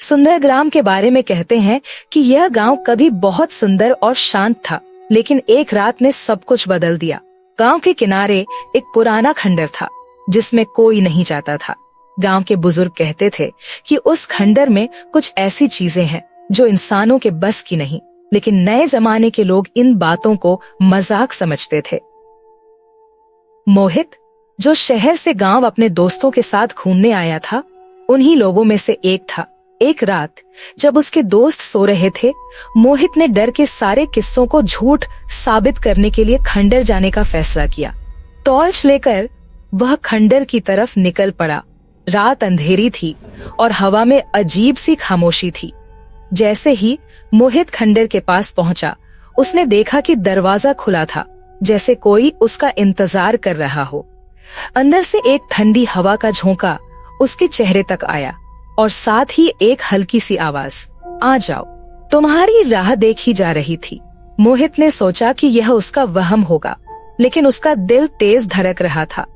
सुंदरग्राम के बारे में कहते हैं कि यह गांव कभी बहुत सुंदर और शांत था, लेकिन एक रात ने सब कुछ बदल दिया। गांव के किनारे एक पुराना खंडर था जिसमें कोई नहीं जाता था। गांव के बुजुर्ग कहते थे कि उस खंडर में कुछ ऐसी चीजें हैं जो इंसानों के बस की नहीं, लेकिन नए जमाने के लोग इन बातों को मजाक समझते थे। मोहित, जो शहर से गांव अपने दोस्तों के साथ घूमने आया था, उन्हीं लोगों में से एक था। एक रात जब उसके दोस्त सो रहे थे, मोहित ने डर के सारे किस्सों को झूठ साबित करने के लिए खंडर जाने का फैसला किया। टॉर्च लेकर वह खंडर की तरफ निकल पड़ा। रात अंधेरी थी और हवा में अजीब सी खामोशी थी। जैसे ही मोहित खंडर के पास पहुंचा, उसने देखा कि दरवाजा खुला था, जैसे कोई उसका इंतजार कर रहा हो। अंदर से एक ठंडी हवा का झोंका उसके चेहरे तक आया और साथ ही एक हल्की सी आवाज, आ जाओ, तुम्हारी राह देखी जा रही थी। मोहित ने सोचा कि यह उसका वहम होगा, लेकिन उसका दिल तेज धड़क रहा था।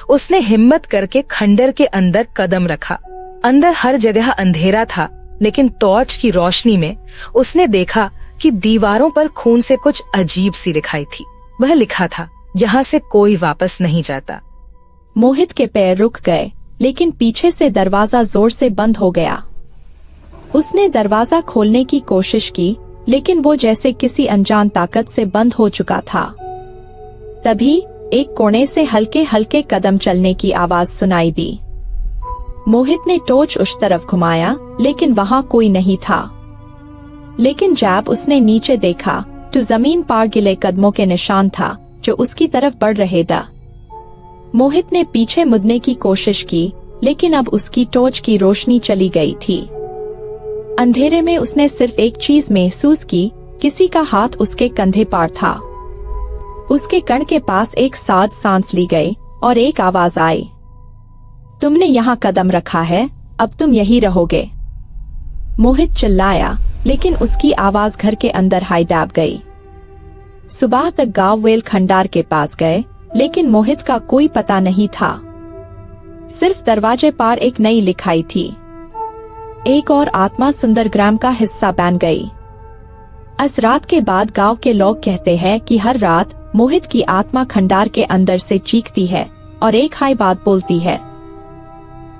उसने हिम्मत करके खंडर के अंदर कदम रखा। अंदर हर जगह अंधेरा था, लेकिन टॉर्च की रोशनी में उसने देखा कि दीवारों पर खून से कुछ अजीब सी लिखाई थी। वह लिखा था, यहाँ से कोई वापस नहीं जाता। मोहित के पैर रुक गए, लेकिन पीछे से दरवाजा जोर से बंद हो गया। उसने दरवाजा खोलने की कोशिश की, लेकिन वो जैसे किसी अनजान ताकत से बंद हो चुका था। तभी एक कोने से हल्के हल्के कदम चलने की आवाज सुनाई दी। मोहित ने टॉर्च उस तरफ घुमाया, लेकिन वहां कोई नहीं था। लेकिन जब उसने नीचे देखा तो जमीन पर गिले कदमों के निशान था जो उसकी तरफ बढ़ रहे थे। मोहित ने पीछे मुड़ने की कोशिश की, लेकिन अब उसकी टॉर्च की रोशनी चली गई थी। अंधेरे में उसने सिर्फ एक चीज महसूस की, किसी का हाथ उसके कंधे पर था। उसके कण के पास एक साथ सांस ली गई और एक आवाज आई, तुमने यहाँ कदम रखा है, अब तुम यही रहोगे। मोहित चिल्लाया, लेकिन उसकी आवाज घर के अंदर हाई दब गई। सुबह तक गांव वेल खंडार के पास गए, लेकिन मोहित का कोई पता नहीं था। सिर्फ दरवाजे पर एक नई लिखाई थी, एक और आत्मा सुंदरग्राम का हिस्सा बन गई। इस रात के बाद गांव के लोग कहते हैं कि हर रात मोहित की आत्मा खंडार के अंदर से चीखती है और एक हाई बात बोलती है,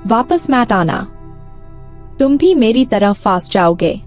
वापस मत आना, तुम भी मेरी तरह फंस जाओगे।